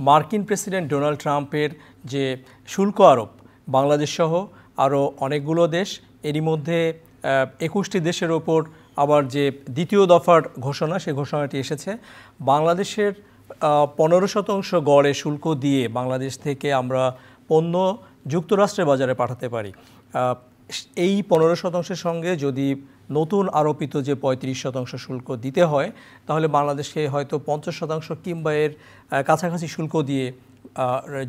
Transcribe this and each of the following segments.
মার্কিন president Donald ট্রাম্পের যে শুল্ক আরোপ বাংলাদেশ সহ আরও অনেকগুলো দেশ, এরই মধ্যে 21টি দেশের ওপর আবার যে দ্বিতীয় দফার ঘোষণা, সেই ঘোষণাটি এসেছে। বাংলাদেশের 15% গড়ে শুল্ক দিয়ে বাংলাদেশ থেকে আমরা পণ্য যুক্তরাষ্ট্রের বাজারে পাঠাতে পারি। এই 15%-এর সঙ্গে যদি নতুন আরোপিত যে 35% শুল্ক দিতে হয়, তাহলে বাংলাদেশকে হয়তো 50% কিংবা এর কাছাকাছি শুল্ক দিয়ে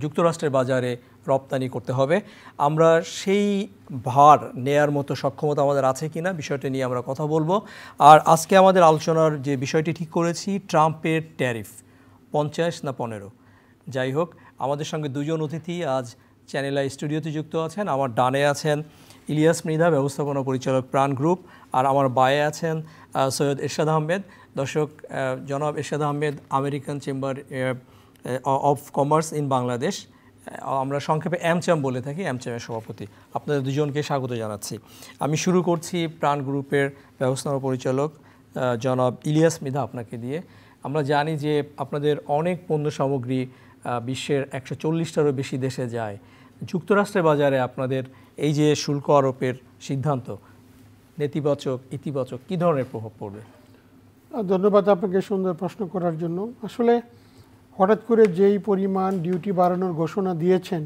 যুক্তরাষ্ট্রের বাজারে রপ্তানি করতে হবে। আমরা সেই ভার নেয়ার মতো সক্ষমতা আমাদের আছে কিনা, বিষয়টি নিয়ে আমরা কথা বলবো। আর আজকে আমাদের আলোচনার যে বিষয়টি ঠিক করেছি, ট্রাম্পের ট্যারিফ 50 না 15। যাই হোক, আমাদের সঙ্গে দুজন অতিথি আজ চ্যানেল আই স্টুডিওতে যুক্ত আছেন। আমার ডানে আছেন ইলিয়াস মৃধা, ব্যবস্থাপনা পরিচালক, প্রাণ গ্রুপ। আর আমার বায়ে আছেন সৈয়দ এরশাদ আহমেদ। দর্শক, জনাব Ershad Ahmed American chamber of commerce in Bangladesh, আমরা সংক্ষেপে অ্যামচ্যাম বলে থাকি, অ্যামচ্যামের সভাপতি। আপনাদের দুজনকে স্বাগত জানাচ্ছি। আমি শুরু করছি প্রাণ গ্রুপের ব্যবস্থাপনা পরিচালক জনাব ইলিয়াস মৃধা আপনাকে দিয়ে। আমরা জানি যে আপনাদের অনেক পণ্য সামগ্রী বিশ্বের 140টারও বেশি দেশে যায়। যুক্তরাষ্ট্রের বাজারে আপনাদের এই যে শুল্ক আরোপের সিদ্ধান্ত, নেতিবাচক ইতিবাচক কী ধরনের প্রভাব পড়বে? ধন্যবাদ আপনাকে সুন্দর প্রশ্ন করার জন্য। আসলে হঠাৎ করে যেই পরিমাণ ডিউটি বাড়ানোর ঘোষণা দিয়েছেন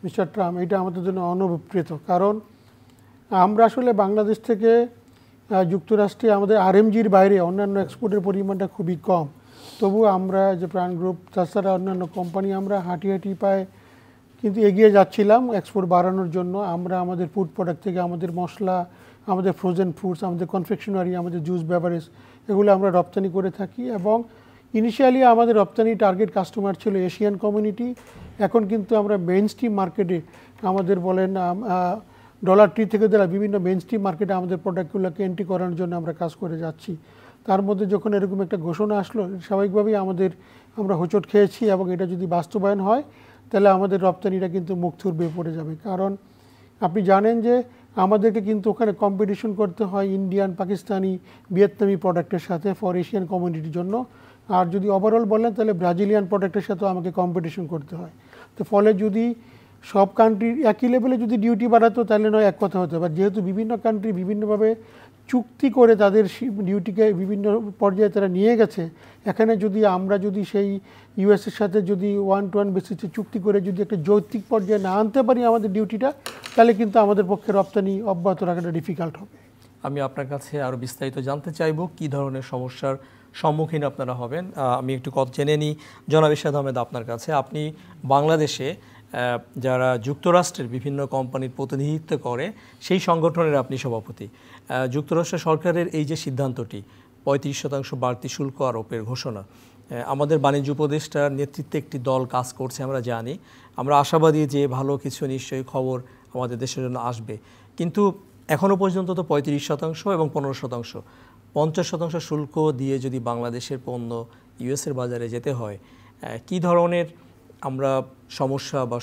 মিস্টার ট্রাম্প, এটা আমাদের জন্য অনভিপ্রেত। কারণ আমরা আসলে বাংলাদেশ থেকে যুক্তরাষ্ট্রে আমাদের আরএমজির বাইরে অন্যান্য এক্সপোর্টের পরিমাণটা খুবই কম। তবু আমরা যে প্রাণ গ্রুপ, তাছাড়া অন্যান্য কোম্পানি, আমরা হাঁটি পায়ে কিন্তু এগিয়ে যাচ্ছিলাম এক্সপোর্ট বাড়ানোর জন্য। আমরা আমাদের ফুড প্রোডাক্ট থেকে আমাদের মশলা, আমাদের ফ্রোজেন ফুডস, আমাদের কনফেকশনারি, আমাদের জুস বেভারেজ, এগুলো আমরা রপ্তানি করে থাকি। এবং ইনিশিয়ালি আমাদের রপ্তানি টার্গেট কাস্টমার ছিল এশিয়ান কমিউনিটি। এখন কিন্তু আমরা মেইন স্ট্রিম মার্কেটে, আমাদের বলেন ডলার ট্রি থেকে দেওয়া বিভিন্ন মেইন স্ট্রিম মার্কেটে আমাদের প্রোডাক্টগুলোকে এন্ট্রি করানোর জন্য আমরা কাজ করে যাচ্ছি। তার মধ্যে যখন এরকম একটা ঘোষণা আসলো, স্বাভাবিকভাবেই আমরা হোঁচট খেয়েছি। এবং এটা যদি বাস্তবায়ন হয়, তাহলে আমাদের রপ্তানিটা কিন্তু মুখ থুবড়ে পড়ে যাবে। কারণ আপনি জানেন যে আমাদেরকে কিন্তু ওখানে কম্পিটিশন করতে হয় ইন্ডিয়ান, পাকিস্তানি, ভিয়েতনামি প্রোডাক্টের সাথে ফর এশিয়ান কমিউনিটির জন্য। আর যদি ওভারঅল বলেন, তাহলে ব্রাজিলিয়ান প্রোডাক্টের সাথেও আমাকে কম্পিটিশন করতে হয়। তো ফলে যদি সব কান্ট্রির একই লেভেলে যদি ডিউটি বাড়াতো, তাহলে নয় এক কথা হতো। বাট যেহেতু বিভিন্ন কান্ট্রি বিভিন্নভাবে চুক্তি করে তাদের ডিউটিকে বিভিন্ন পর্যায়ে তারা নিয়ে গেছে, এখানে যদি আমরা সেই ইউএসের সাথে যদি 1-to-1 বেসিসে চুক্তি করে যদি একটা যৌক্তিক পর্যায়ে না আনতে পারি আমাদের ডিউটিটা, তাহলে কিন্তু আমাদের পক্ষে রপ্তানি অব্যাহত রাখাটা ডিফিকাল্ট হবে। আমি আপনার কাছে আরও বিস্তারিত জানতে চাইব কী ধরনের সমস্যার সম্মুখীন আপনারা হবেন। আমি একটু কথা জেনে নিই জনাব এরশাদ আহমেদ আপনার কাছে। আপনি বাংলাদেশে যারা যুক্তরাষ্ট্রের বিভিন্ন কোম্পানির প্রতিনিধিত্ব করে, সেই সংগঠনের আপনি সভাপতি। যুক্তরাষ্ট্র সরকারের এই যে সিদ্ধান্তটি 35% বাড়তি শুল্ক আরোপের ঘোষণা, আমাদের বাণিজ্য উপদেষ্টার নেতৃত্বে একটি দল কাজ করছে, আমরা জানি। আমরা আশাবাদী যে ভালো কিছু নিশ্চয়ই খবর আমাদের দেশের জন্য আসবে। কিন্তু এখনও পর্যন্ত তো 35% এবং 15%, 50% শুল্ক দিয়ে যদি বাংলাদেশের পণ্য ইউএসের বাজারে যেতে হয়, কী ধরনের আমরা সমস্যা বা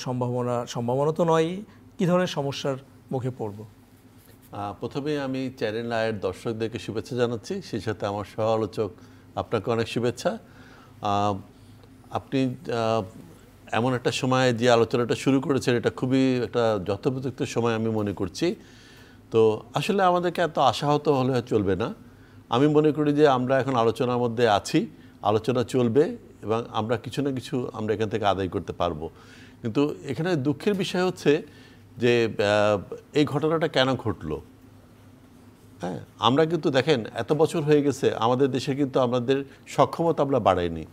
সম্ভাবনা তো নয়, কী ধরনের সমস্যার মুখে পড়ব? প্রথমে আমি চ্যানেল আয়ের দর্শকদেরকে শুভেচ্ছা জানাচ্ছি, সেই সাথে আমার সহ আলোচক আপনাকে অনেক শুভেচ্ছা। আপনি এমন একটা সময় যে আলোচনাটা শুরু করেছেন, এটা খুবই একটা যথোপযুক্ত সময় আমি মনে করছি। তো আসলে আমাদেরকে এত আশাহত হলে চলবে না। আমি মনে করি যে আমরা এখন আলোচনার মধ্যে আছি, আলোচনা চলবে এবং আমরা কিছু না কিছু আমরা এখান থেকে আদায় করতে পারবো। কিন্তু এখানে দুঃখের বিষয় হচ্ছে যে এই ঘটনাটা কেন ঘটলো। হ্যাঁ, আমরা কিন্তু দেখেন এত বছর হয়ে গেছে, আমাদের দেশে কিন্তু আমাদের সক্ষমতা আমরা বাড়াইনি।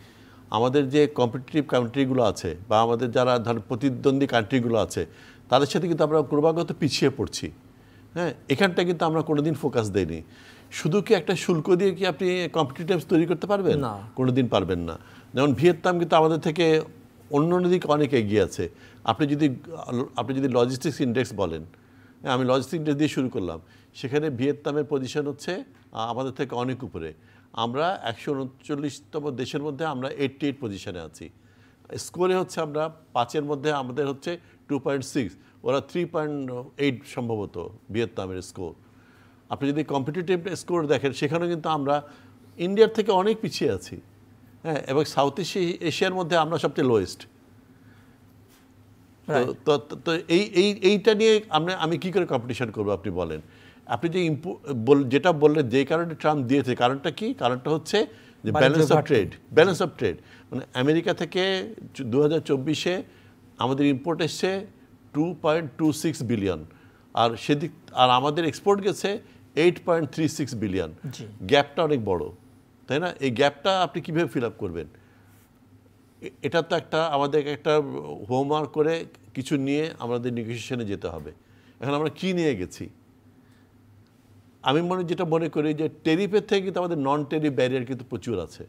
আমাদের যে কম্পিটিটিভ কান্ট্রিগুলো আছে বা আমাদের যারা প্রতিদ্বন্দ্বী কান্ট্রিগুলো আছে, তাদের সাথে কিন্তু আমরা ক্রমাগত পিছিয়ে পড়ছি। হ্যাঁ, এখানটা কিন্তু আমরা কোনোদিন ফোকাস দেইনি। শুধু কি একটা শুল্ক দিয়ে কি আপনি কম্পিটিটিভস তৈরি করতে পারবেন? না, কোনোদিন পারবেন না। যেমন ভিয়েতনাম কিন্তু আমাদের থেকে অন্য দিকে অনেক এগিয়ে আছে। আপনি যদি লজিস্টিক্স ইন্ডেক্স বলেন, আমি লজিস্টিক্স ইন্ডেক্স দিয়ে শুরু করলাম, সেখানে ভিয়েতনামের পজিশন হচ্ছে আমাদের থেকে অনেক উপরে। আমরা 139তম দেশের মধ্যে আমরা 88 পজিশনে আছি। স্কোরে হচ্ছে আমরা 5-এর মধ্যে আমাদের হচ্ছে 2.6, ওরা 3.8 সম্ভবত ভিয়েতনামের স্কোর। আপনি যদি কম্পিটিটিভ স্কোর দেখেন, সেখানেও কিন্তু আমরা ইন্ডিয়ার থেকে অনেক পিছিয়ে আছি। হ্যাঁ, এবং সাউথ এশিয়ার মধ্যে আমরা সবচেয়ে লোয়েস্ট তো এইটা নিয়ে আমি কি করে কম্পিটিশন করবো আপনি বলেন। আপনি যে যেটা বললেন যে কারণে ট্রাম্প দিয়েছে, কারণটা কি? কারণটা হচ্ছে যে ব্যালেন্স অফ ট্রেড। মানে আমেরিকা থেকে 2024-এ আমাদের ইম্পোর্ট এসছে 2.26 বিলিয়ন, আর আমাদের এক্সপোর্ট গেছে 8.36 বিলিয়ন। গ্যাপটা অনেক বড়, তাই না? এই গ্যাপটা আপনি কিভাবে ফিল আপ করবেন? এটা তো আমাদের একটা হোমওয়ার্ক করে কিছু নিয়ে আমাদের নেগোসিয়েশনে যেতে হবে। এখন আমরা কি নিয়ে গেছি? আমি যেটা মনে করি যে টেরিফের থেকে কিন্তু আমাদের নন টেরিফ ব্যারিয়ার কিন্তু প্রচুর আছে।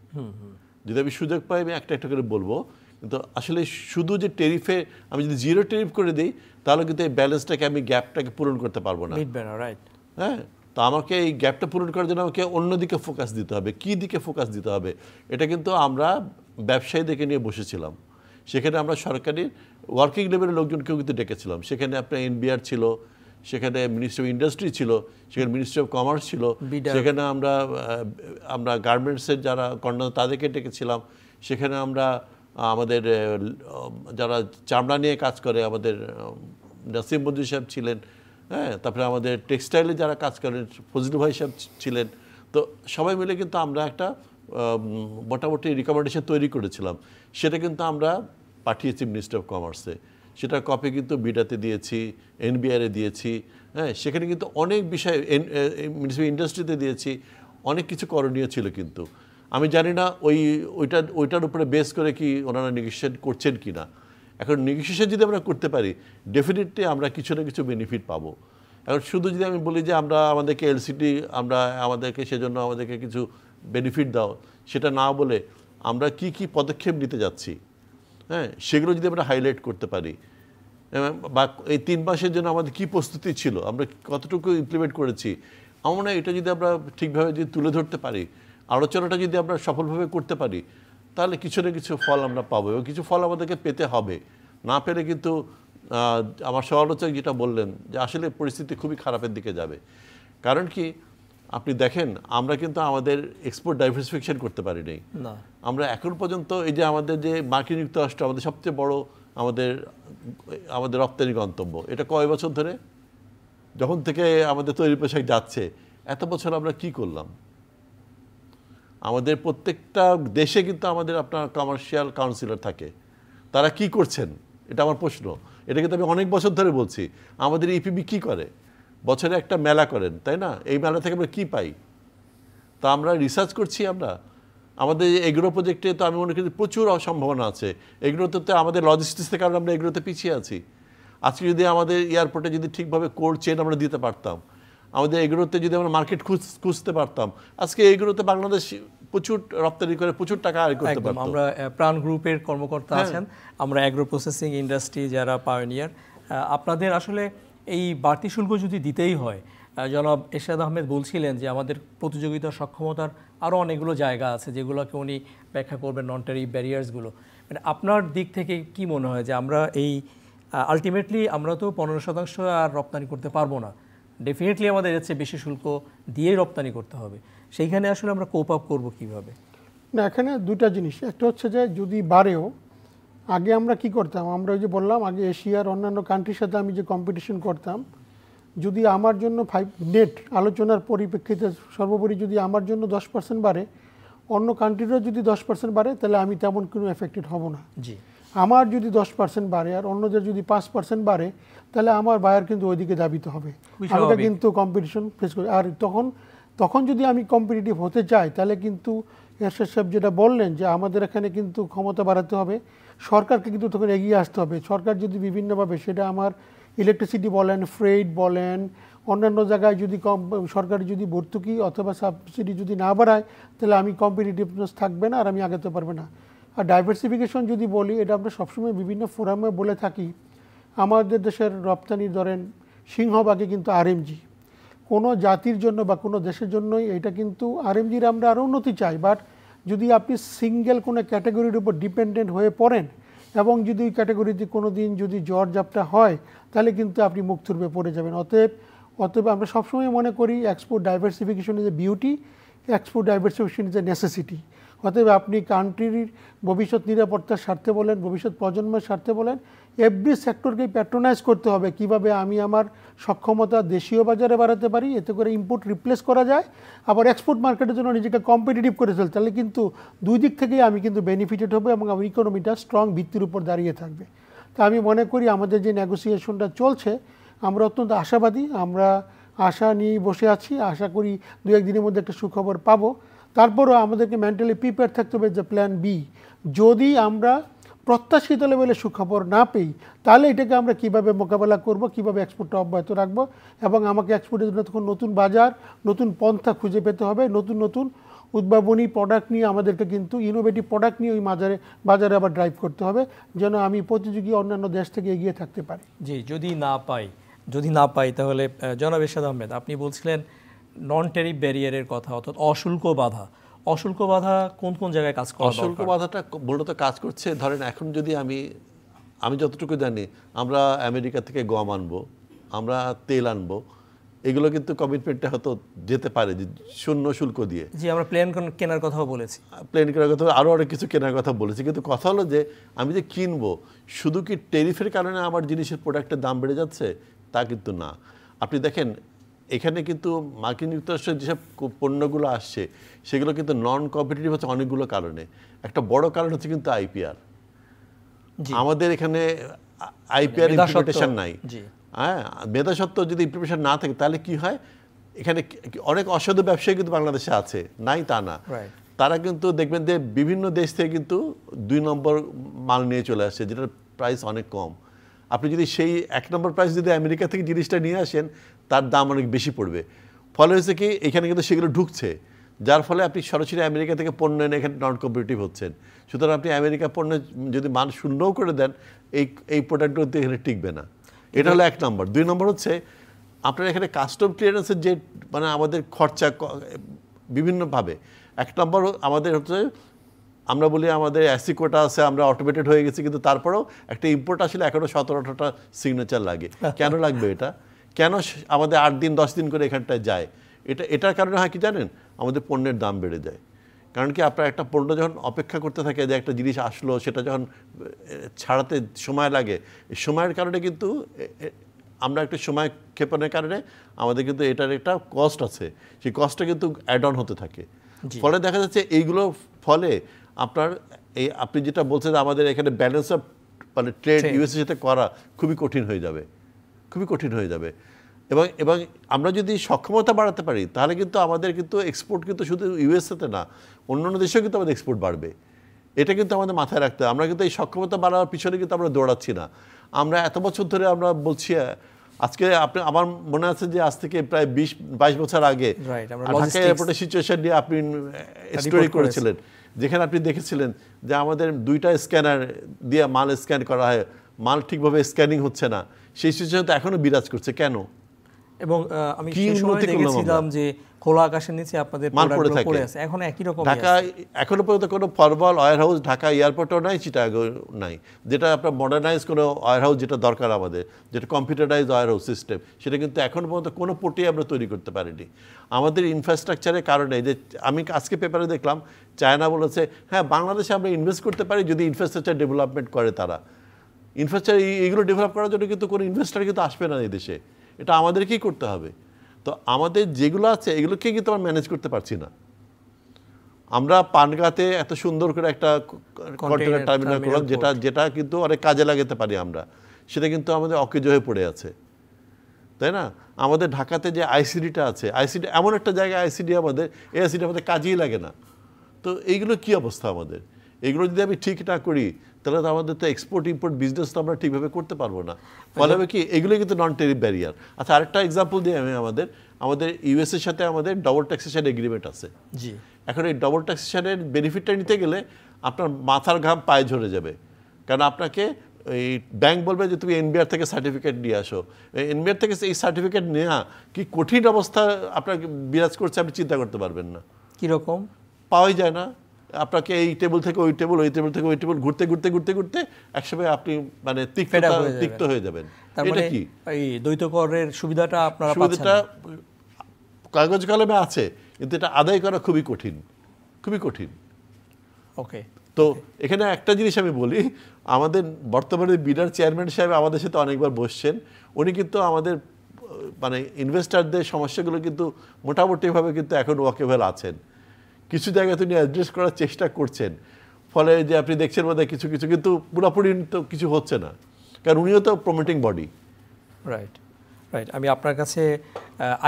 যদি আমি সুযোগ পাই আমি একটা করে বলবো, কিন্তু আসলে শুধু যে টেরিফে আমি যদি জিরো টেরিফ করে দিই তাহলে কিন্তু এই ব্যালেন্সটাকে আমি গ্যাপটাকে পূরণ করতে পারবো না। হ্যাঁ, তো আমাকে এই গ্যাপটা পূরণ করার জন্য আমাকে অন্যদিকে ফোকাস দিতে হবে। কি দিকে ফোকাস দিতে হবে? এটা কিন্তু আমরা ব্যবসায়ীদেরকে নিয়ে বসেছিলাম, সেখানে আমরা সরকারি ওয়ার্কিং লেভেলের লোকজনকেও কিন্তু ডেকেছিলাম। সেখানে আপনার এনবিআর ছিল, সেখানে মিনিস্ট্রি অফ ইন্ডাস্ট্রি ছিল, সেখানে মিনিস্ট্রি অফ কমার্স ছিল, সেখানে আমরা গার্মেন্টসের যারা কর্ণধার তাদেরকে ডেকেছিলাম, সেখানে আমরা আমাদের যারা চামড়া নিয়ে কাজ করে আমাদের নাসিম মঞ্জুর সাহেব ছিলেন, হ্যাঁ, তারপরে আমাদের টেক্সটাইলে যারা কাজ করেন ফজলু ভাই সাহেব ছিলেন। তো সবাই মিলে কিন্তু আমরা একটা মোটামুটি রিকমেন্ডেশন তৈরি করেছিলাম। সেটা কিন্তু আমরা পাঠিয়েছি মিনিস্ট্রি অফ কমার্সে, সেটার কপি কিন্তু বিডাতে দিয়েছি, এনবিআরে দিয়েছি। হ্যাঁ, সেখানে কিন্তু অনেক বিষয় মিনিস্ট্রি অফ ইন্ডাস্ট্রিতে দিয়েছি, অনেক কিছু করণীয় ছিল। কিন্তু আমি জানি না ওইটার উপরে বেস করে কি ওনারা নেগোসিয়েশন করছেন কি না। এখন নেগোসিয়েশন যদি আমরা করতে পারি ডেফিনেটলি আমরা কিছু না কিছু বেনিফিট পাবো। এখন শুধু যদি আমি বলি যে আমাদেরকে এলসিটি সেজন্য আমাদেরকে কিছু বেনিফিট দাও, সেটা না বলে আমরা কি কি পদক্ষেপ নিতে যাচ্ছি, হ্যাঁ, সেগুলো যদি আমরা হাইলাইট করতে পারি, বা এই 3 মাসের জন্য আমাদের কি প্রস্তুতি ছিল, আমরা কতটুকু ইমপ্লিমেন্ট করেছি, আমার মনে হয় এটা যদি আমরা ঠিকভাবে যদি তুলে ধরতে পারি, আলোচনাটা যদি আমরা সফলভাবে করতে পারি, তাহলে কিছু না কিছু ফল আমরা পাবো, এবং কিছু ফল আমাদেরকে পেতে হবে। না পেলে কিন্তু আমার সমালোচক যেটা বললেন যে আসলে পরিস্থিতি খুবই খারাপের দিকে যাবে। কারণ কি, আপনি দেখেন আমরা কিন্তু আমাদের এক্সপোর্ট ডাইভার্সিফিকেশন করতে পারি নাই। আমরা এখন পর্যন্ত এই যে আমাদের যে মার্কিন যুক্তরাষ্ট্র আমাদের সবচেয়ে বড় আমাদের রপ্তানি গন্তব্য, এটা কয় বছর ধরে, যখন থেকে আমাদের তৈরি পোশাক যাচ্ছে, এত বছর আমরা কি করলাম? আমাদের প্রত্যেকটা দেশে কিন্তু আমাদের আপনার কমার্শিয়াল কাউন্সিলর থাকে, তারা কি করছেন এটা আমার প্রশ্ন। এটা কিন্তু আমি অনেক বছর ধরে বলছি। আমাদের ইপিবি কি করে? বছরে একটা মেলা করেন, তাই না? এই মেলা থেকে আমরা কী পাই? তা আমরা রিসার্চ করছি। আমাদের এগ্রো প্রজেক্টে তো আমি মনে করি প্রচুর সম্ভাবনা আছে। এগ্রোতে তো আমাদের লজিস্টিক্সের কারণে আমরা এগ্রোতে পিছিয়ে আছি। আজকে যদি আমাদের এয়ারপোর্টে যদি ঠিকভাবে কোল্ড চেন আমরা দিতে পারতাম, আমাদের এগ্রোতে যদি আমরা মার্কেট খুঁজতে পারতাম, আজকে এগ্রোতে বাংলাদেশ প্রচুর রপ্তানি করে প্রচুর টাকা আয় করতে পারতাম। আমরা প্রাণ গ্রুপের কর্মকর্তা আছেন, আমরা এগ্রো প্রসেসিং ইন্ডাস্ট্রি যারা পায়োনিয়ার, আপনাদের আসলে এই বাড়তি শুল্ক যদি দিতেই হয়, জনাব এরশাদ আহমেদ বলছিলেন যে আমাদের প্রতিযোগিতার সক্ষমতার আরও অনেকগুলো জায়গা আছে যেগুলোকে উনি ব্যাখ্যা করবেন, নন ট্যারিফ ব্যারিয়ার্সগুলো। মানে আপনার দিক থেকে কি মনে হয় যে আমরা এই আলটিমেটলি আমরা তো 15% আর রপ্তানি করতে পারবো না, ডেফিনেটলি আমাদের এর চেয়ে বেশি শুল্ক দিয়েই রপ্তানি করতে হবে, সেইখানে আসলে আমরা কোপ আপ করবো কীভাবে? না, এখানে দুটা জিনিস। একটা হচ্ছে যে যদি বাড়েও, আগে আমরা কি করতাম, আমরা ওই যে বললাম আগে এশিয়ার অন্যান্য কান্ট্রির সাথে আমি যে কম্পিটিশন করতাম, যদি আমার জন্য নেট আলোচনার পরিপ্রেক্ষিতে সর্বোপরি যদি আমার জন্য 10% বাড়ে, অন্য কান্ট্রিরও যদি 10% বাড়ে, তাহলে আমি তেমন কোনো এফেক্টেড হব না। জি, আমার যদি 10% বাড়ে আর অন্যদের যদি 5% বাড়ে, তাহলে আমার বায়ার কিন্তু ওইদিকে দাবিতে হবে। আমরা কিন্তু কম্পিটিশন ফেস করি। আর তখন যদি আমি কম্পিটিটিভ হতে চাই, তাহলে কিন্তু এরশাদ সাহেব যেটা বললেন যে আমাদের এখানে কিন্তু ক্ষমতা বাড়াতে হবে, সরকারকে কিন্তু তখন এগিয়ে আসতে হবে। সরকার যদি বিভিন্নভাবে, সেটা আমার ইলেকট্রিসিটি বলেন, ফ্রেড বলেন, অন্যান্য জায়গায় যদি সরকারি যদি ভর্তুকি অথবা সাবসিডি যদি না বাড়ায়, তাহলে আমি কম্পিটিটিভনেস থাকবে না আর আমি আগাতে পারবে না। আর ডাইভার্সিফিকেশন যদি বলি, এটা আমরা সবসময় বিভিন্ন ফোরামে বলে থাকি। আমাদের দেশের রপ্তানি ধরেন সিংহভাগে কিন্তু আরএমজি। কোনো জাতির জন্য বা কোনো দেশের জন্যই এটা কিন্তু আরএমজির আমরা আরও উন্নতি চাই। বাট যদি আপনি সিঙ্গেল কোনো ক্যাটাগরির উপর ডিপেন্ডেন্ট হয়ে পড়েন এবং যদি ওই ক্যাটাগরিতে কোনো দিন যদি জ্বর জাপটা হয়, তাহলে কিন্তু আপনি মুখ থুবড়ে পড়ে যাবেন। অতএব আমরা সবসময় মনে করি export diversification is a beauty, export diversification is a necessity. অতএব আপনি কান্ট্রির ভবিষ্যৎ নিরাপত্তার স্বার্থে বলেন, ভবিষ্যৎ প্রজন্মের স্বার্থে বলেন, এভরি সেক্টরকে প্যাট্রোনাইজ করতে হবে কিভাবে আমি আমার সক্ষমতা দেশীয় বাজারে বাড়াতে পারি, এতে করে ইম্পোর্ট রিপ্লেস করা যায়, আবার এক্সপোর্ট মার্কেটের জন্য নিজেকে কম্পিটিটিভ করে ফেলতে, তাহলে কিন্তু দুই দিক থেকেই আমি কিন্তু বেনিফিটেড হবো এবং আমার ইকোনমিটা স্ট্রং ভিত্তির উপর দাঁড়িয়ে থাকবে। তা আমি মনে করি আমাদের যে নেগোসিয়েশনটা চলছে আমরা অত্যন্ত আশাবাদী, আমরা আশা নিয়েই বসে আছি, আশা করি দু একদিনের মধ্যে একটা সুখবর পাবো। তারপরও আমাদেরকে মেন্টালি প্রিপেয়ার থাকতে হবে যে প্ল্যান বি, যদি আমরা প্রত্যাশিত লেভেলে সুখবর না পেই তাহলে এটাকে আমরা কিভাবে মোকাবেলা করব, কিভাবে এক্সপোর্টটা অব্যাহত রাখবো, এবং আমাকে এক্সপোর্টের জন্য তখন নতুন বাজার, নতুন পন্থা খুঁজে পেতে হবে, নতুন নতুন উদ্ভাবনী প্রোডাক্ট নিয়ে আমাদেরকে কিন্তু ইনোভেটিভ প্রোডাক্ট নিয়ে ওই বাজারে আবার ড্রাইভ করতে হবে, যেন আমি প্রতিযোগী অন্যান্য দেশ থেকে এগিয়ে থাকতে পারি। জি, যদি না পাই তাহলে জনাব এরশাদ আহমেদ, আপনি বলছিলেন নন ট্যারিফ ব্যারিয়ারের কথা, অর্থাৎ অশুল্ক বাধা। অশুল্ক বাধা কোন কোন জায়গায় কাজ করে? অশুল্ক বাধাটা মূলত কাজ করছে, ধরেন এখন যদি আমি যতটুকু জানি, আমরা আমেরিকা থেকে গম আনবো, আমরা তেল আনবো, এগুলো কিন্তু কমিটমেন্টটা হয়তো যেতে পারে যে শূন্য শুল্ক দিয়ে। জি, আমরা প্লেন কেনার কথাও বলেছি, প্লেন কেনার কথা, আরও অনেক কিছু কেনার কথা বলেছি, কিন্তু কথা হলো যে আমি যে কিনবো, শুধু কি ট্যারিফের কারণে আমার জিনিসের প্রোডাক্টের দাম বেড়ে যাচ্ছে তা কিন্তু না। আপনি দেখেন এখানে কিন্তু মার্কিন যুক্তরাষ্ট্রের যেসব পণ্যগুলো আসছে সেগুলো কিন্তু নন কম্পিটিটিভ হচ্ছে অনেকগুলো কারণে। একটা বড় কারণ হচ্ছে কিন্তু আইপিআর। আমাদের এখানে আইপিআর ইমপ্লিমেন্টেশন নাই। হ্যাঁ, মেধাসত্ত্ব যদি ইমপ্লিমেন্টেশন না থাকে তাহলে কি হয়, এখানে অনেক অসাধু ব্যবসায়ী কিন্তু বাংলাদেশে আছে, নাই তা না। তারা কিন্তু দেখবেন যে বিভিন্ন দেশ থেকে কিন্তু 2 নম্বর মাল নিয়ে চলে আসছে, যেটার প্রাইস অনেক কম। আপনি যদি সেই 1 নম্বর প্রাইস যদি আমেরিকা থেকে জিনিসটা নিয়ে আসেন, তার দাম অনেক বেশি পড়বে। ফলে হয়েছে কি, এখানে কিন্তু সেগুলো ঢুকছে, যার ফলে আপনি সরাসরি আমেরিকা থেকে পণ্য এনে এখানে নন কম্পিটিটিভ হচ্ছেন। সুতরাং আপনি আমেরিকা পণ্য যদি মান শূন্যও করে দেন, এই প্রোডাক্টগুলো এখানে টিকবে না। এটা হলো 1 নম্বর। 2 নম্বর হচ্ছে আপনার এখানে কাস্টম ক্লিয়ারেন্সের যে আমাদের খরচা বিভিন্নভাবে। 1 নম্বর আমাদের হচ্ছে, আমরা বলি আমাদের অ্যাসি কোটা আছে, আমরা অটোমেটেড হয়ে গেছি, কিন্তু তারপরেও একটা ইম্পোর্ট আসলে এখনও 17-18টা সিগনেচার লাগে। কেন লাগবে এটা? কেন আমাদের 8 দিন 10 দিন করে এখানটায় যায়? এটার কারণে হয় কি জানেন, আমাদের পণ্যের দাম বেড়ে যায়। কারণ কি, আপনার একটা পণ্য যখন অপেক্ষা করতে থাকে যে একটা জিনিস আসলো, সেটা যখন ছাড়াতে সময় লাগে, এই সময়ের কারণে কিন্তু আমরা একটা সময় ক্ষেপণের কারণে আমাদের কিন্তু এটার একটা কস্ট আছে, সেই কস্টটা কিন্তু অ্যাড অন হতে থাকে। ফলে দেখা যাচ্ছে এইগুলোর ফলে আপনি যেটা বলছেন, আমাদের এখানে ব্যালেন্স অফ ট্রেড ইউএসএর সাথে করা খুবই কঠিন হয়ে যাবে। এবং আমরা যদি সক্ষমতা বাড়াতে পারি তাহলে কিন্তু আমাদের কিন্তু এক্সপোর্ট কিন্তু শুধু ইউএসএতে না, অন্যান্য দেশেও কিন্তু আমাদের এক্সপোর্ট বাড়বে। এটা কিন্তু আমাদের মাথায় রাখতে হবে। আমরা কিন্তু এই সক্ষমতা বাড়ানোর পিছনে কিন্তু আমরা দৌড়াচ্ছি না। আমরা এত বছর ধরে আমরা বলছি, আজকে আমার মনে আছে যে আজ থেকে প্রায় 20-22 বছর আগে ঢাকা এয়ারপোর্টের সিচুয়েশন নিয়ে আপনি স্টোরি করেছিলেন, যেখানে আপনি দেখেছিলেন যে আমাদের 2টা স্ক্যানার দিয়ে মাল স্ক্যান করা হয়, মাল ঠিকভাবে স্ক্যানিং হচ্ছে না। সেই সিচুয়েশন তো এখনো বিরাজ করছে। কেন? এবং আমি সেই সময় দেখেছিলাম যে খোলা আকাশের নিচে আপনাদের প্রোডাক্টগুলো পড়ে আছে, এখন একই রকম। ঢাকা এখনো পর্যন্ত কোনো ফরমাল ওয়্যার হাউস ঢাকা এয়ারপোর্টও নাই, চিটাগো নাই, যেটা আপনার মডার্নাইজ কোনো ওয়্যার হাউস যেটা দরকার আমাদের, যেটা কম্পিউটারাইজ ওয়্যার হাউস সিস্টেম, সেটা কিন্তু এখনো পর্যন্ত কোনো পোর্টেই আমরা তৈরি করতে পারিনি। আমাদের ইনফ্রাস্ট্রাকচারের কারণে, যে আমি আজকে পেপারে দেখলাম চায়না বলেছে, হ্যাঁ বাংলাদেশে আমরা ইনভেস্ট করতে পারি যদি ইনফ্রাস্ট্রাকচার ডেভেলপমেন্ট করে তারা। ইনফ্রাস্ট্রাকচার এইগুলো ডেভেলপ করার জন্য কিন্তু কোনো ইনভেস্টার কিন্তু আসবে না এই দেশে, এটা আমাদেরকেই করতে হবে। তো আমাদের যেগুলো আছে এগুলোকে কিন্তু আমরা ম্যানেজ করতে পারছি না। আমরা পানগাতে এত সুন্দর করে একটা কন্টেনার টার্মিনাল করলাম, যেটা কিন্তু অনেক কাজে লাগাতে পারি আমরা, সেটা কিন্তু আমাদের অকেজো হয়ে পড়ে আছে, তাই না? আমাদের ঢাকাতে যে আইসিডিটা আছে, আইসিডি এমন একটা জায়গায়, আইসিডি আমাদের, এই আইসিডি আমাদের কাজেই লাগে না। তো এইগুলো কি অবস্থা আমাদের? এগুলো যদি আমি ঠিক না করি তাহলে তো আমাদের তো এক্সপোর্ট ইম্পোর্ট বিজনেস তো আমরা ঠিকভাবে করতে পারবো না। ফলে হবে কি, এগুলো কিন্তু নন ট্যারিফ ব্যারিয়ার। আচ্ছা, আরেকটা এক্সাম্পল দিই আমি, আমাদের ইউএসএর সাথে আমাদের ডবল ট্যাক্সেশন এগ্রিমেন্ট আছে। জি, এখন এই ডবল ট্যাক্সেশনের বেনিফিটটা নিতে গেলে আপনার মাথার ঘাম পায়ে ঝরে যাবে, কারণ আপনাকে এই ব্যাংক বলবে যে তুমি এনবিআর থেকে সার্টিফিকেট নিয়ে আসো। এনবিআর থেকে এই সার্টিফিকেট নেওয়া কি কঠিন অবস্থা আপনাকে বিরাজ করছে, আপনি চিন্তা করতে পারবেন না। কীরকম? পাওয়াই যায় না। আপনাকে এই টেবিল থেকে ওই টেবিল, ওই টেবিল থেকে ওই টেবিল ঘুরতে একসময় আপনি তিক্ত হয়ে যাবেন। এটা কি এই দ্বৈত করের সুবিধাটা আপনারা পাচ্ছেন? সুবিধাটা কাগজ কলমে আছে, কিন্তু এটা আদায় করা খুবই কঠিন। ওকে। তো এখানে একটা জিনিস আমি বলি, আমাদের বর্তমানে বিডার চেয়ারম্যান সাহেব আমাদের সাথে অনেকবার বসছেন, উনি কিন্তু আমাদের মানে ইনভেস্টারদের সমস্যাগুলো কিন্তু মোটামুটিভাবে কিন্তু এখন ওয়াকেবল আছেন, কিছু জায়গায় তিনি অ্যাড্রেস করার চেষ্টা করছেন, ফলে যে আপনি দেখছেন বোধহয় কিছু কিছু, কিন্তু পুরোপুরি তো কিছু হচ্ছে না, কারণ উনিও তো প্রমোটিং বডি। Right right. আমি আপনার কাছে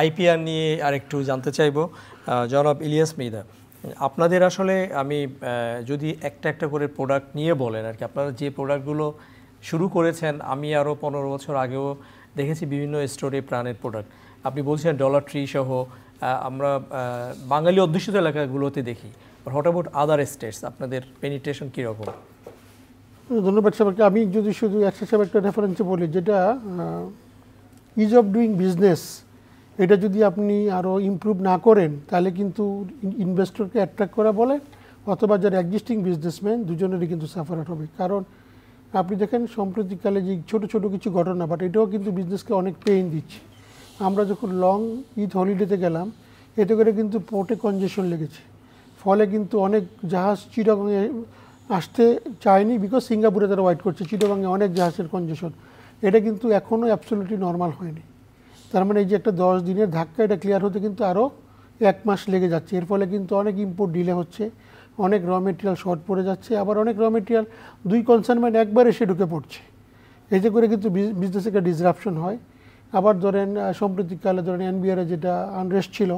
আইপিআর নিয়ে আরেকটু জানতে চাইবো, জনাব ইলিয়াস মৃধা, আপনাদের আসলে আমি যদি একটা একটা করে প্রোডাক্ট নিয়ে বলেন আর কি, আপনারা যে প্রোডাক্টগুলো শুরু করেছেন, আমি আরও 15 বছর আগেও দেখেছি বিভিন্ন স্টোরে প্রাণের প্রোডাক্ট, আপনি বলছেন ডলার ট্রি সহ আমরা বাঙালি অধ্যুষিত এলাকাগুলোতে দেখি, হোয়াট অ্যাবাউট আদার স্টেটস, আপনাদের পেনিট্রেশন কীরকম? ধন্যবাদ সাহেবকে। আমি যদি শুধু একটা রেফারেন্সে বলি, যেটা ইজ অফ ডুইং বিজনেস, এটা যদি আপনি আরও ইমপ্রুভ না করেন তাহলে কিন্তু ইনভেস্টরকে অ্যাট্রাক্ট করা বলেন অথবা যারা এক্সিস্টিং বিজনেসম্যান দুজনেরই কিন্তু সাফার হবে। কারণ আপনি দেখেন সম্প্রতিকালে যে ছোট ছোট কিছু ঘটনা, বাট এটাও কিন্তু বিজনেসকে অনেক পেইন দিচ্ছে। আমরা যখন লং ঈদ হলিডেতে গেলাম, এতে করে কিন্তু পোর্টে কনজেশন লেগেছে, ফলে কিন্তু অনেক জাহাজ চিটাগংয়ে আসতে চায়নি, বিকজ সিঙ্গাপুরে তারা ওয়েট করছে, চিটাগংয়ে অনেক জাহাজের কনজেশন। এটা কিন্তু এখনও অ্যাবসলিউটলি নর্মাল হয়নি। তার মানে এই যে একটা 10 দিনের ধাক্কা, এটা ক্লিয়ার হতে কিন্তু আরও 1 মাস লেগে যাচ্ছে। এর ফলে কিন্তু অনেক ইম্পোর্ট ডিলে হচ্ছে, অনেক র মেটেরিয়াল শর্ট পড়ে যাচ্ছে, আবার অনেক র মেটেরিয়াল 2 কনসাইনমেন্ট একবার এসে ঢুকে পড়ছে, এতে করে কিন্তু বিজনেসে একটা ডিসরাপশন হয়। আবার ধরেন সম্প্রতিকালে ধরেন এনবিআরে যেটা আনরেস্ট ছিল,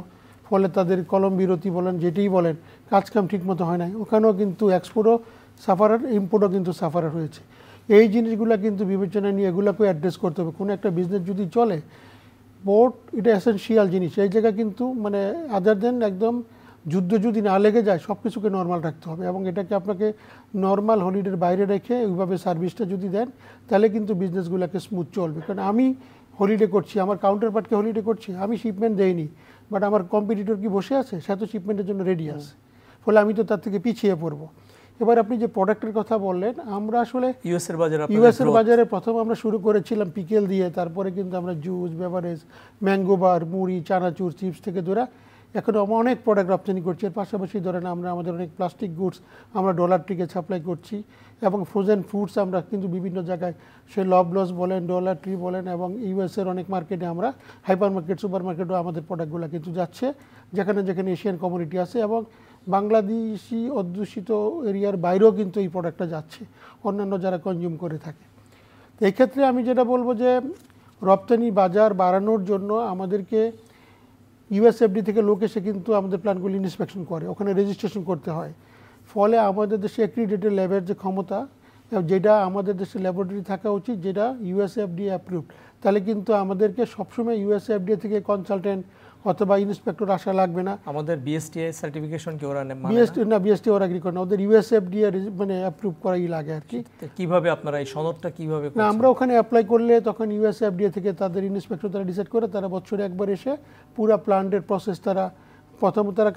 ফলে তাদের কলম বিরতি বলেন যেটাই বলেন, কাজকাম ঠিকমতো হয় নাই, ওখানেও কিন্তু এক্সপোর্টও সাফারার, ইম্পোর্টও কিন্তু সাফারার হয়েছে। এই জিনিসগুলো কিন্তু বিবেচনা নিয়ে এগুলোকেও অ্যাড্রেস করতে হবে। কোনো একটা বিজনেস যদি চলে, পোর্ট এটা এসেনশিয়াল জিনিস, এই জায়গা কিন্তু মানে আদার দেন একদম যুদ্ধ যদি না লেগে যায় সব কিছুকে নর্মাল রাখতে হবে, এবং এটাকে আপনাকে নর্মাল হলিডের বাইরে রেখে ওইভাবে সার্ভিসটা যদি দেন তাহলে কিন্তু বিজনেসগুলোকে স্মুথ চলবে। কারণ আমি হলিডে করছি, আমার কাউন্টার পার্টকে হলিডে করছি, আমি শিপমেন্ট দেইনি, বাট আমার কম্পিটিটর কি বসে আছে, সে তো শিপমেন্টের জন্য রেডি আছে, ফলে আমি তো তার থেকে পিছিয়ে পড়বো। এবার আপনি যে প্রোডাক্টের কথা বললেন, আমরা আসলে ইউএসের বাজারে প্রথম আমরা শুরু করেছিলাম পিকেল দিয়ে, তারপরে কিন্তু আমরা জুস, বেভারেজ, ম্যাঙ্গো বার, মুড়ি, চানাচুর, চিপস থেকে ধরে এখন অনেক প্রোডাক্ট রপ্তানি করছি। এর পাশাপাশি ধরেন আমরা আমাদের অনেক প্লাস্টিক গুডস আমরা ডলার ট্রিকে সাপ্লাই করছি, এবং ফ্রোজেন ফুডস আমরা কিন্তু বিভিন্ন জায়গায়, সে লবলস বলেন, ডলার ট্রি বলেন, এবং ইউএসের অনেক মার্কেটে আমরা হাইপার মার্কেট, সুপার মার্কেটও আমাদের প্রোডাক্টগুলো কিন্তু যাচ্ছে, যেখানে যেখানে এশিয়ান কমিউনিটি আছে, এবং বাংলাদেশি অধ্যুষিত এরিয়ার বাইরেও কিন্তু এই প্রোডাক্টটা যাচ্ছে অন্যান্য যারা কনজিউম করে থাকে। তো এই ক্ষেত্রে আমি যেটা বলবো যে রপ্তানি বাজার বাড়ানোর জন্য আমাদেরকে ইউএসএফডি থেকে লোক এসে কিন্তু আমাদের প্ল্যান্টগুলি ইন্সপেকশন করে, ওখানে রেজিস্ট্রেশন করতে হয়, ফলে আমাদের দেশে অ্যাক্রিডিটেড ল্যাবের যে ক্ষমতা, যেটা আমাদের দেশে ল্যাবরেটরি থাকা উচিত, যেটা ইউএসএফডি অ্যাপ্রুভড, তাহলে কিন্তু আমাদেরকে সবসময় ইউএসএফডি থেকে কনসালটেন্ট অথবা ইন্সপেক্টর আসা লাগবে না। আমাদের বিএসটিআই সার্টিফিকেশন কি ওরা বিএসটি ওরা এগ্রি করে না, ওদের ইউএসএফডি মানে অ্যাপ্রুভ করাই লাগে আর কি। কিভাবে আপনারা এই সনদটা কিভাবে না, আমরা ওখানে অ্যাপ্লাই করলে তখন ইউএসএফডি থেকে তাদের ইন্সপেক্টর তারা ডিসাইড করে, তারা বছরে একবার এসে পুরো প্ল্যান্টের প্রসেস তারা প্রথমে তারা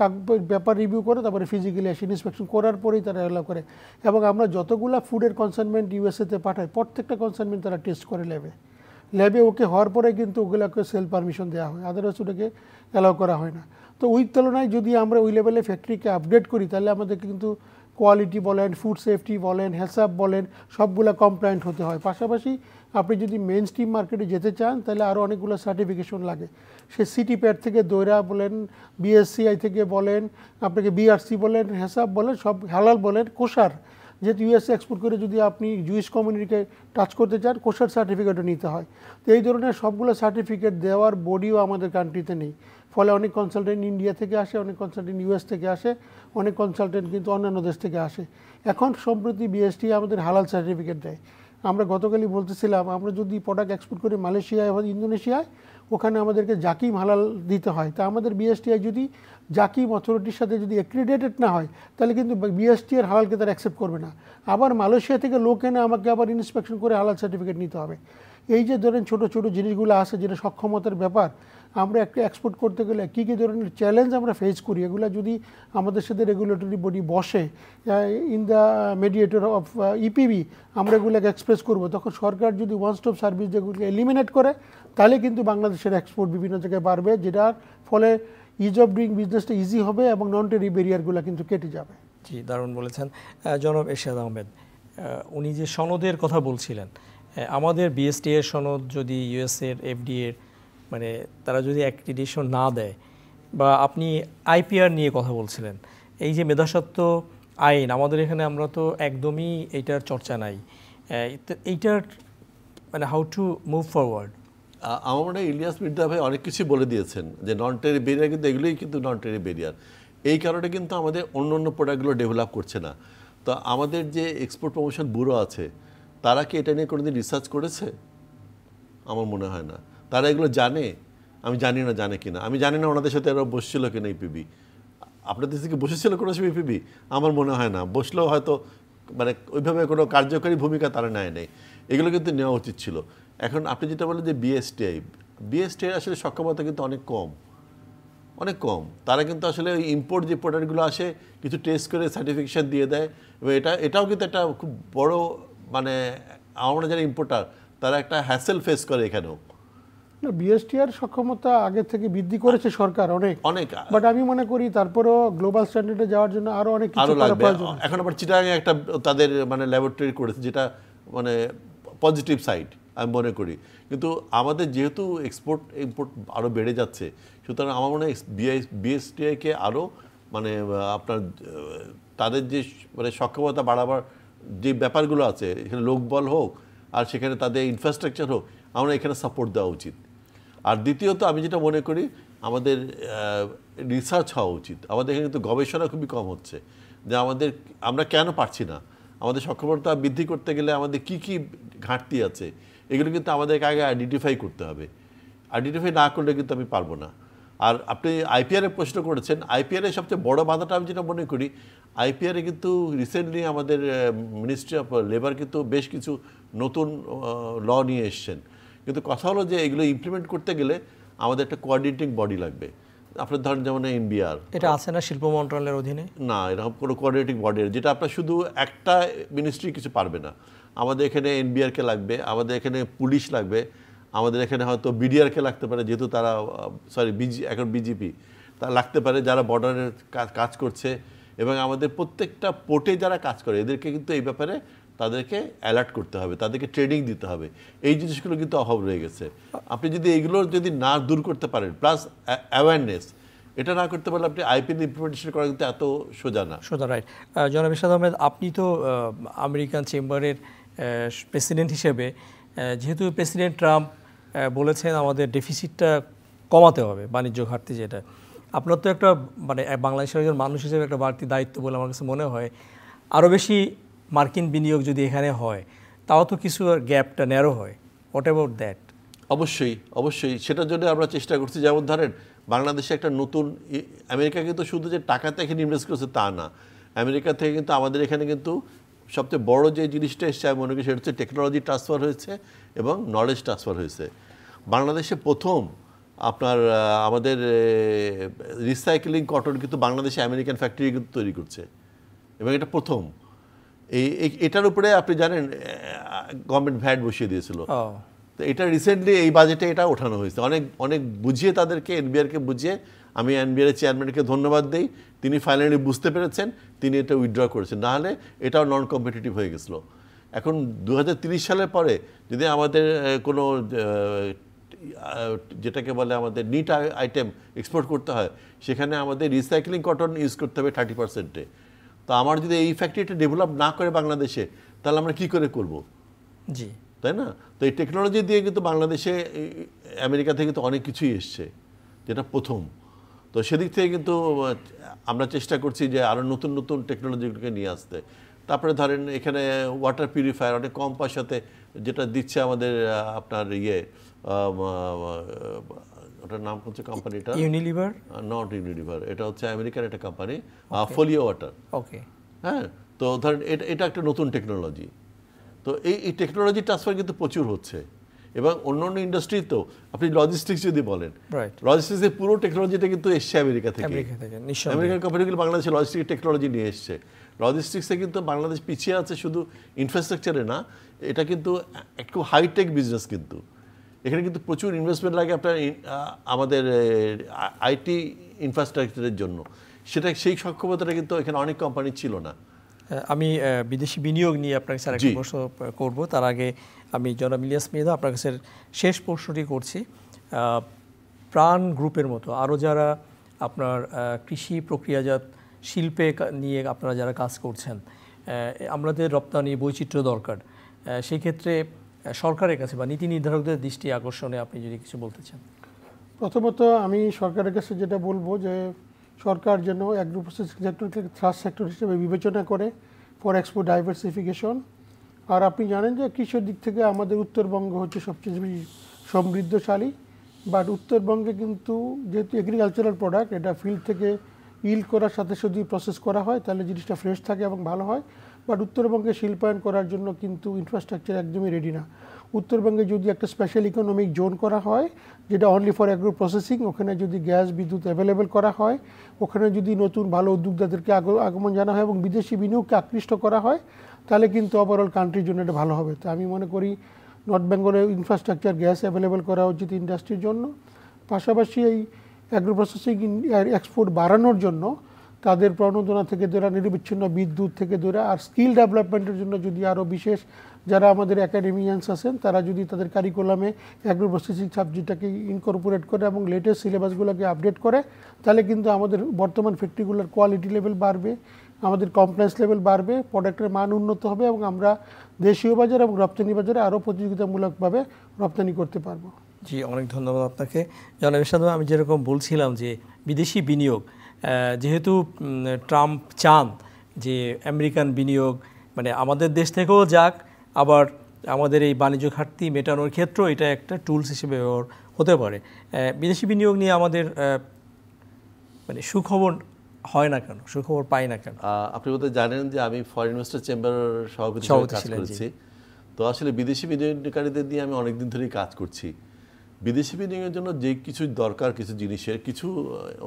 পেপার রিভিউ করে, তারপরে ফিজিক্যালি এসে ইন্সপেকশন করার পরেই তারা অ্যালাউ করে। এবং আমরা যতগুলো ফুডের কনসাইনমেন্ট ইউএসএতে পাঠাই, প্রত্যেকটা কনসাইনমেন্ট তারা টেস্ট করে ল্যাবে ওকে হওয়ার পরে কিন্তু ওগুলোকে সেল পারমিশন দেওয়া হয়, আদারওয়াইজ ওটাকে অ্যালাউ করা হয় না। তো ওই তুলনায় যদি আমরা ওই লেভেলে ফ্যাক্টরিকে আপগ্রেড করি, তাহলে আমাদেরকে কিন্তু কোয়ালিটি বলেন, ফুড সেফটি বলেন, হেসাব বলেন, সবগুলো কমপ্লায়েন্ট হতে হয়। পাশাপাশি আপনি যদি মেইন স্ট্রিম মার্কেটে যেতে চান তাহলে আরও অনেকগুলো সার্টিফিকেশন লাগে, সে সিটি প্যাড থেকে দৈরা বলেন, বিএসসিআই থেকে বলেন, আপনাকে বিআরসি বলেন, হেসাব বলেন, সব হালাল বলেন, কোষার, যেহেতু ইউএসএ এক্সপোর্ট করে যদি আপনি জুইস কমিউনিটিকে টাচ করতে চান, কোষার সার্টিফিকেটও নিতে হয়। তো এই ধরনের সবগুলো সার্টিফিকেট দেওয়ার বডিও আমাদের কান্ট্রিতে নেই, ফলে অনেক কনসালটেন্ট ইন্ডিয়া থেকে আসে, অনেক কনসালটেন্ট ইউএস থেকে আসে, অনেক কনসালটেন্ট কিন্তু অন্যান্য দেশ থেকে আসে। এখন সম্প্রতি বিএসটি আমাদের হালাল সার্টিফিকেট দেয়। আমরা গতকালই বলতেছিলাম, আমরা যদি প্রোডাক্ট এক্সপোর্ট করি মালয়েশিয়ায় বা ইন্দোনেশিয়ায়, ওখানে আমাদেরকে জাকিম হালাল দিতে হয়। তা আমাদের বিএসটিআই যদি জাকিম অথরিটির সাথে যদি অ্যাক্রিডেটেড না হয়, তাহলে কিন্তু বিএসটিআর হালালকে তারা অ্যাকসেপ্ট করবে না। আবার মালয়েশিয়া থেকে লোক এনে আমাকে আবার ইন্সপেকশন করে হালাল সার্টিফিকেট নিতে হবে। এই যে ধরেন ছোটো ছোটো জিনিসগুলো আছে, যেটা সক্ষমতার ব্যাপার, আমরা একটা এক্সপোর্ট করতে গেলে কী কী ধরনের চ্যালেঞ্জ আমরা ফেস করি, এগুলো যদি আমাদের সাথে রেগুলেটরি বডি বসে, in the mediator of EPB আমরা এগুলোকে এক্সপ্রেস করবো, তখন সরকার যদি ওয়ান স্টপ সার্ভিস যেগুলোকে এলিমিনেট করে, তাহলে কিন্তু বাংলাদেশের এক্সপোর্ট বিভিন্ন জায়গায় বাড়বে, যেটার ফলে ইজ অফ ডুইং বিজনেসটা ইজি হবে এবং নন টেরি ব্যারিয়ারগুলো কিন্তু কেটে যাবে। জি, দারুণ বলেছেন। জনাব এরশাদ আহমেদ, উনি যে সনদের কথা বলছিলেন, আমাদের বিএসটি এর সনদ যদি ইউএসএর এফডিএর মানে তারা যদি অ্যাক্রিডিটেশন না দেয়, বা আপনি আইপিআর নিয়ে কথা বলছিলেন, এই যে মেধাস্বত্ব আইন আমাদের এখানে আমরা তো একদমই এইটার চর্চা নাই, এইটার মানে হাউ টু মুভ ফরওয়ার্ড? আমার মনে হয় ইলিয়াস মির্জা ভাই অনেক কিছু বলে দিয়েছেন যে নন টেরিফ ব্যারিয়ার, কিন্তু এগুলোই কিন্তু নন টেরিফ ব্যারিয়ার। এই কারণে কিন্তু আমাদের অন্য প্রোডাক্টগুলো ডেভেলপ করছে না। তো আমাদের যে এক্সপোর্ট প্রমোশন ব্যুরো আছে, তারা কি এটা নিয়ে কোনোদিন রিসার্চ করেছে? আমার মনে হয় না। তারা এগুলো জানে? আমি জানি না জানে কিনা। আমি জানি না ওনাদের সাথে এরা বসছিল কিনা ইপিবি। আপনাদের থেকে বসেছিল কোনো সময় ইপিবি? আমার মনে হয় না। বসলেও হয়তো মানে ওইভাবে কোনো কার্যকরী ভূমিকা তারা নেয় নেই। এগুলো কিন্তু নেওয়া উচিত ছিল। এখন আপনি যেটা বলেন যে বিএসটিআই আসলে সক্ষমতা কিন্তু অনেক কম, অনেক কম। তারা কিন্তু আসলে ওই ইম্পোর্ট যে প্রোডাক্টগুলো আসে কিছু টেস্ট করে সার্টিফিকেশন দিয়ে দেয়, এবং এটাও কিন্তু একটা খুব বড় মানে আমরা যারা ইম্পোর্টার তারা একটা হ্যাসেল ফেস করে এখানেও। বিএসটিআর সক্ষমতা আগে থেকে বৃদ্ধি করেছে সরকার অনেক, বাট আমি মনে করি তারপরেও গ্লোবাল স্ট্যান্ডার্ডে যাওয়ার জন্য আরো অনেক কিছু করা প্রয়োজন। এখন আবার চিটাগাংয়ে একটা তাদের মানে ল্যাবরেটরি করেছে, যেটা মানে পজিটিভ সাইড আমি মনে করি। কিন্তু আমাদের যেহেতু এক্সপোর্ট ইম্পোর্ট আরও বেড়ে যাচ্ছে, সুতরাং আমার মনে হয় বিএসটিআইকে আরও মানে আপনার তাদের যে মানে সক্ষমতা বাড়াবার যে ব্যাপারগুলো আছে, এখানে লোকবল হোক আর সেখানে তাদের ইনফ্রাস্ট্রাকচার হোক, আমরা এখানে সাপোর্ট দেওয়া উচিত। আর দ্বিতীয়ত আমি যেটা মনে করি আমাদের রিসার্চ হওয়া উচিত। আমাদের এখানে কিন্তু গবেষণা খুবই কম হচ্ছে, যে আমরা কেন পারছি না। আমাদের সক্ষমতা বৃদ্ধি করতে গেলে আমাদের কি কি ঘাটতি আছে এগুলো কিন্তু আমাদেরকে আগে আইডেন্টিফাই করতে হবে। আইডেন্টিফাই না করলে কিন্তু আমি পারবো না। আর আপনি আইপিআরের প্রশ্ন করেছেন, আইপিআরের সবচেয়ে বড় বাধাটা আমি যেটা মনে করি, আইপিআরে কিন্তু রিসেন্টলি আমাদের মিনিস্ট্রি অফ লেবার কিন্তু বেশ কিছু নতুন ল নিয়ে এসছেন। কিন্তু কথা হলো যে এগুলো ইমপ্লিমেন্ট করতে গেলে আমাদের একটা কোঅর্ডিনেটিং বডি লাগবে। আপনার ধরেন যেমন এনবিআর, এটা আছে না শিল্প মন্ত্রণালয়ের অধীনে? না, এরকম কোনো কোঅর্ডিনেটিং বডি, যেটা আপনার শুধু একটা মিনিস্ট্রি কিছু পারবে না। আমাদের এখানে এনবিআরকে লাগবে, আমাদের এখানে পুলিশ লাগবে, আমাদের এখানে হয়তো বিডিআরকে লাগতে পারে, যেহেতু তারা এখন বিজেপি, তারা লাগতে পারে যারা বর্ডারের কাজ করছে, এবং আমাদের প্রত্যেকটা পোর্টে যারা কাজ করে এদেরকে কিন্তু এই ব্যাপারে তাদেরকে অ্যালার্ট করতে হবে, তাদেরকে ট্রেনিং দিতে হবে। এই জিনিসগুলো কিন্তু অভাব রয়ে গেছে। আপনি যদি এইগুলো যদি না দূর করতে পারেন, প্লাস অ্যাওয়ারনেস, এটা না করতে পারলে আপনি আইপিএল ইমপ্লিমেন্টেশন করা কিন্তু এত সোজা না। সোজা, রাইট। জনাব এরশাদ আহমেদ, আপনি তো আমেরিকান চেম্বারের প্রেসিডেন্ট হিসেবে, যেহেতু প্রেসিডেন্ট ট্রাম্প বলেছেন আমাদের ডেফিসিটটা কমাতে হবে, বাণিজ্য ঘাটতি যেটা, আপনার তো একটা মানে বাংলাদেশের একজন মানুষ হিসেবে একটা বাড়তি দায়িত্ব বলে আমার কাছে মনে হয়। আরও বেশি মার্কিন বিনিয়োগ যদি এখানে হয়, তাও তো কিছু গ্যাপটা ন্যারো হয়। What about that? অবশ্যই অবশ্যই, সেটার জন্য আমরা চেষ্টা করছি। যেমন ধরেন বাংলাদেশে একটা নতুন, আমেরিকা কিন্তু শুধু যে টাকাতে এখানে ইনভেস্ট করছে তা না, আমেরিকা থেকে কিন্তু আমাদের এখানে কিন্তু সবচেয়ে বড় যে জিনিসটা এসছে আমি মনে করি সেটা হচ্ছে টেকনোলজি ট্রান্সফার হয়েছে এবং নলেজ ট্রান্সফার হয়েছে। বাংলাদেশে প্রথম আপনার আমাদের রিসাইক্লিং কটন কিন্তু বাংলাদেশে আমেরিকান ফ্যাক্টরি কিন্তু তৈরি করছে, এবং এটা প্রথম। এটার উপরে আপনি জানেন গভর্নমেন্ট ভ্যাট বসিয়ে দিয়েছিল। তো এটা রিসেন্টলি এই বাজেটে এটা ওঠানো হয়েছে, অনেক অনেক বুঝিয়ে তাদেরকে, এনবিআরকে বুঝিয়ে। আমি এনবিআর চেয়ারম্যানকে ধন্যবাদ দিই, তিনি ফাইনালি বুঝতে পেরেছেন, তিনি এটা উইথড্র করেছেন, নাহলে এটাও নন কম্পিটিটিভ হয়ে গেছিলো। এখন 2030 সালের পরে যদি আমাদের কোনো যেটাকে বলে আমাদের নিট আইটেম এক্সপোর্ট করতে হয়, সেখানে আমাদের রিসাইক্লিং কটন ইউজ করতে হবে 30%-এ। তো আমার যদি এই ফ্যাক্টরিটা ডেভেলপ না করে বাংলাদেশে, তাহলে আমরা কি করে করব? জি, তাই না? তো এই টেকনোলজি দিয়ে কিন্তু বাংলাদেশে আমেরিকা থেকে তো অনেক কিছুই এসছে, যেটা প্রথম। তো সেদিক থেকে কিন্তু আমরা চেষ্টা করছি যে আরও নতুন নতুন টেকনোলজিগুলোকে নিয়ে আসতে। তারপরে ধরেন এখানে ওয়াটার পিউরিফায়ার অনেক কম পয়সাতে যেটা দিচ্ছে আমাদের আপনার ওটার নাম হচ্ছে কোম্পানিটা ইউনিলিভার, নট ইউনিলিভার, এটা হচ্ছে আমেরিকার একটা কোম্পানি, ফোলিও ওয়াটার। ওকে, হ্যাঁ, তো ধরেন এটা একটা নতুন টেকনোলজি। তো এই টেকনোলজি ট্রান্সফার কিন্তু প্রচুর হচ্ছে, এবং অন্য অন্য ইন্ডাস্ট্রি তো আপনি লজিস্টিক্স যদি বলেন, লজিস্টিক্সের পুরো টেকনোলজিটা কিন্তু এসছে আমেরিকা থেকে। আমেরিকান কোম্পানিগুলো বাংলাদেশে লজিস্টিক্স টেকনোলজি নিয়ে এসছে। লজিস্টিক্সে কিন্তু বাংলাদেশ পিছিয়ে আছে শুধু ইনফ্রাস্ট্রাকচারে না, এটা কিন্তু একটু হাইটেক বিজনেস। কিন্তু এখানে কিন্তু প্রচুর ইনভেস্টমেন্ট লাগে আপনার আমাদের আইটি ইনফ্রাস্ট্রাকচারের জন্য। সেই সক্ষমতাটা কিন্তু এখানে অনেক কোম্পানি ছিল না। আমি বিদেশি বিনিয়োগ নিয়ে আপনার কাছে আরেকটা প্রশ্ন করব, তার আগে আমি জনাব ইলিয়াস মৃধা আপনার কাছে শেষ প্রশ্নটি করছি। প্রাণ গ্রুপের মতো আরও যারা আপনার কৃষি প্রক্রিয়াজাত শিল্পে নিয়ে আপনারা যারা কাজ করছেন, আমাদের রপ্তানি বৈচিত্র্য দরকার, সেই ক্ষেত্রে সরকারের কাছে বা নীতি নির্ধারকদের দৃষ্টি আকর্ষণে আপনি যদি কিছু বলতে চান। প্রথমত আমি সরকারের কাছে যেটা বলবো যে সরকার যেন অ্যাগ্রো প্রসেসিং সেক্টরকে থ্রাস্ট সেক্টর হিসেবে বিবেচনা করে ফর এক্সপোর্ট ডাইভার্সিফিকেশন। আর আপনি জানেন যে কৃষির দিক থেকে আমাদের উত্তরবঙ্গ হচ্ছে সবচেয়ে বেশি সমৃদ্ধশালী, বাট উত্তরবঙ্গে কিন্তু যেহেতু এগ্রিকালচারাল প্রোডাক্ট, এটা ফিল্ড থেকে ইল্ড করার সাথে যদি প্রসেস করা হয় তাহলে জিনিসটা ফ্রেশ থাকে এবং ভালো হয়। বাট উত্তরবঙ্গে শিল্পায়ন করার জন্য কিন্তু ইনফ্রাস্ট্রাকচার একদমই রেডি না। উত্তরবঙ্গে যদি একটা স্পেশাল ইকোনমিক জোন করা হয় যেটা অনলি ফর অ্যাগ্রো প্রসেসিং, ওখানে যদি গ্যাস বিদ্যুৎ অ্যাভেলেবেল করা হয়, ওখানে যদি নতুন ভালো উদ্যোক্তাদেরকে আগমন জানা হয় এবং বিদেশি বিনিয়োগকে আকৃষ্ট করা হয়, তাহলে কিন্তু ওভারঅল কান্ট্রির জন্য এটা ভালো হবে। তো আমি মনে করি নর্থ বেঙ্গলে ইনফ্রাস্ট্রাকচার গ্যাস অ্যাভেলেবেল করা উচিত ইন্ডাস্ট্রির জন্য। পাশাপাশি এই অ্যাগ্রো প্রসেসিং এক্সপোর্ট বাড়ানোর জন্য তাদের প্রণোদনা থেকে ধরে নিরবিচ্ছিন্ন বিদ্যুৎ থেকে ধরে আর স্কিল ডেভেলপমেন্টের জন্য যদি আরও বিশেষ যারা আমাদের একাডেমিয়ানস আছেন তারা যদি তাদের কারিকুলামে অ্যাগ্রো প্রসেসিং সাবজেক্টটাকে ইনকর্পোরেট করে এবং লেটেস্ট সিলেবাসগুলোকে আপডেট করে, তাহলে কিন্তু আমাদের বর্তমান ফ্যাক্টরিগুলোর কোয়ালিটি লেভেল বাড়বে, আমাদের কমপ্লেক্স লেভেল বাড়বে, প্রোডাক্টের মান উন্নত হবে এবং আমরা দেশীয় বাজার এবং রপ্তানি বাজারে আরও প্রতিযোগিতামূলকভাবে রপ্তানি করতে পারবো। জি, অনেক ধন্যবাদ আপনাকে। জনাব এরশাদ ভাই, আমি যেরকম বলছিলাম যে বিদেশি বিনিয়োগ, যেহেতু ট্রাম্প চান যে আমেরিকান বিনিয়োগ মানে আমাদের দেশ থেকেও যাক, আবার আমাদের এই বাণিজ্য ঘাটতি মেটানোর ক্ষেত্রেও এটা একটা টুলস হিসেবে ব্যবহার হতে পারে। বিদেশি বিনিয়োগ নিয়ে আমাদের মানে সুখবর হয় না কেন, সুখবর পাই না কেন? আপনি বোধহয় জানেন যে আমি ফরেন ইনভেস্টর চেম্বার সভাপতি কাজ করছি। তো আসলে বিদেশি বিনিয়োগকারীদের দিয়ে আমি অনেকদিন ধরেই কাজ করছি। বিদেশি বিনিয়োগের জন্য যে কিছু দরকার, কিছু জিনিসের কিছু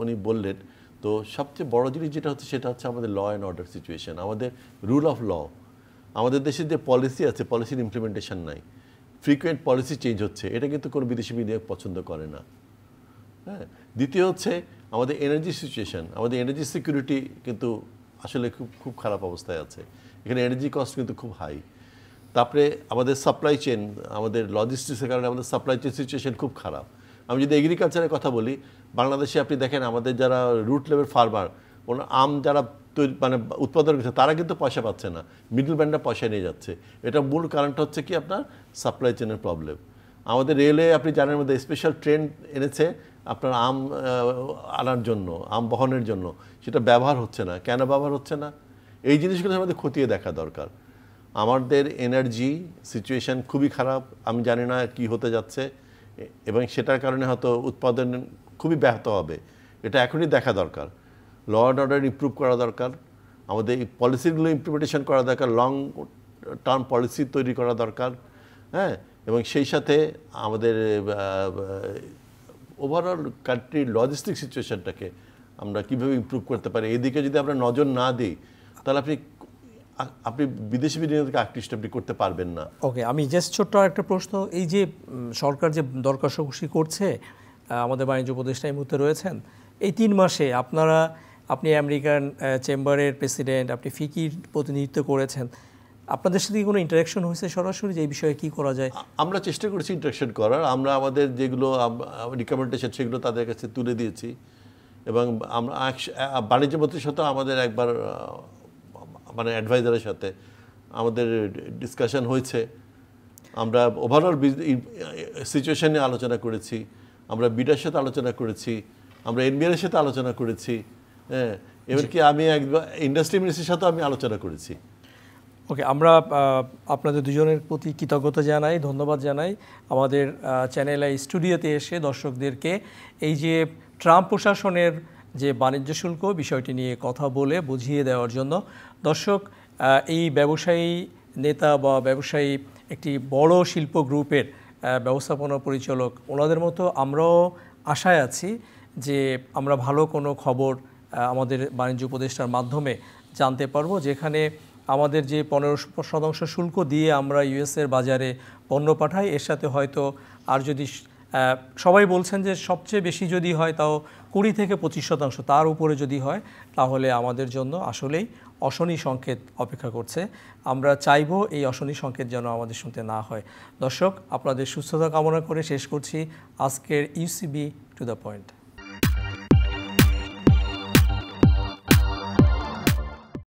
উনি বললেন। তো সবচেয়ে বড় জিনিস যেটা হচ্ছে সেটা হচ্ছে আমাদের ল অ্যান্ড অর্ডার সিচুয়েশন, আমাদের রুল অফ ল। আমাদের দেশের যে পলিসি আছে, পলিসির ইমপ্লিমেন্টেশন নাই, ফ্রিকুয়েন্ট পলিসি চেঞ্জ হচ্ছে, এটা কিন্তু কোনো বিদেশি বিনিয়োগ পছন্দ করে না। হ্যাঁ, দ্বিতীয় হচ্ছে আমাদের এনার্জি সিচুয়েশন, আমাদের এনার্জি সিকিউরিটি কিন্তু আসলে খুব খারাপ অবস্থায় আছে। এখানে এনার্জি কস্ট কিন্তু খুব হাই। তারপরে আমাদের সাপ্লাই চেন, আমাদের লজিস্টিক্সের কারণে আমাদের সাপ্লাই চেন সিচুয়েশন খুব খারাপ। আমি যদি এগ্রিকালচারের কথা বলি, বাংলাদেশে আপনি দেখেন আমাদের যারা রুট লেভেল ফার্মার, আম যারা মানে উৎপাদন করছে তারা কিন্তু পয়সা পাচ্ছে না, মিডল ম্যানরা পয়সা নিয়ে যাচ্ছে। এটা মূল কারণটা হচ্ছে কি আপনার সাপ্লাই চেনের প্রবলেম। আমাদের রেলে আপনি জানেন মধ্যে স্পেশাল ট্রেন এনেছে আপনার আম আনার জন্য, আম বহনের জন্য, সেটা ব্যবহার হচ্ছে না। কেন ব্যবহার হচ্ছে না? এই জিনিসগুলো আমাদের খতিয়ে দেখা দরকার। আমাদের এনার্জি সিচুয়েশান খুবই খারাপ, আমি জানি না কি হতে যাচ্ছে, এবং সেটার কারণে হয়তো উৎপাদন খুবই ব্যাহত হবে। এটা এখনই দেখা দরকার। ল অ্যান্ড অর্ডার ইমপ্রুভ করা দরকার, আমাদের এই পলিসিগুলো ইমপ্লিমেন্টেশন করা দরকার, লং টার্ম পলিসি তৈরি করা দরকার। হ্যাঁ, এবং সেই সাথে আমাদের ওভারঅল কান্ট্রির লজিস্টিক সিচুয়েশনটাকে আমরা কীভাবে ইমপ্রুভ করতে পারি, এদিকে যদি আমরা নজর না দিই তাহলে আপনি বিদেশি বিনিয়োগকে আকৃষ্ট আপনি করতে পারবেন না। ওকে, আমি জাস্ট ছোট্ট একটা প্রশ্ন, এই যে সরকার যে দর কষাকষি করছে, আমাদের বাণিজ্য উপদেষ্টা এই মুহূর্তে রয়েছেন, এই 3 মাসে আপনি আমেরিকান চেম্বারের প্রেসিডেন্ট, আপনি ফিকির প্রতিনিধিত্ব করেছেন, আপনাদের সাথে কোনো ইন্টারাকশন হয়েছে সরাসরি যে এই বিষয়ে কী করা যায়? আমরা চেষ্টা করেছি ইন্টারাকশন করার, আমরা আমাদের যেগুলো রিকমেন্ডেশন সেগুলো তাদের কাছে তুলে দিয়েছি, এবং আমরা বাণিজ্য মন্ত্রীর সাথে আমাদের একবার মানে অ্যাডভাইজারের সাথে আমাদের ডিসকাশন হয়েছে। আমরা ওভারঅল সিচুয়েশন নিয়ে আলোচনা করেছি, আমরা বিডার সাথে আলোচনা করেছি, আমরা এনবিআর সাথে আলোচনা করেছি, হ্যাঁ, এমনকি আমি একবার ইন্ডাস্ট্রি মিনিস্ট্রির সাথেও আমি আলোচনা করেছি। ওকে, আমরা আপনাদের দুজনের প্রতি কৃতজ্ঞতা জানাই, ধন্যবাদ জানাই আমাদের চ্যানেলে স্টুডিওতে এসে দর্শকদেরকে এই যে ট্রাম্প প্রশাসনের যে বাণিজ্য শুল্ক বিষয়টি নিয়ে কথা বলে বুঝিয়ে দেওয়ার জন্য। দর্শক, এই ব্যবসায়ী নেতা বা ব্যবসায়ী একটি বড় শিল্প গ্রুপের ব্যবস্থাপনা পরিচালক, ওনাদের মতো আমরাও আশায় আছি যে আমরা ভালো কোনো খবর আমাদের বাণিজ্য উপদেষ্টার মাধ্যমে জানতে পারবো, যেখানে আমাদের যে 15% শুল্ক দিয়ে আমরা ইউএসের বাজারে পণ্য পাঠাই, এর সাথে হয়তো আর যদি সবাই বলছেন যে সবচেয়ে বেশি যদি হয় তাও 20 থেকে 25%, তার উপরে যদি হয় তাহলে আমাদের জন্য আসলেই অশনি সংকেত অপেক্ষা করছে। আমরা চাইবো এই অশনি সংকেত যেন আমাদের শুনতে না হয়। দর্শক, আপনাদের সুস্থতা কামনা করে শেষ করছি আজকের ইউসিবি টু দ্য পয়েন্ট।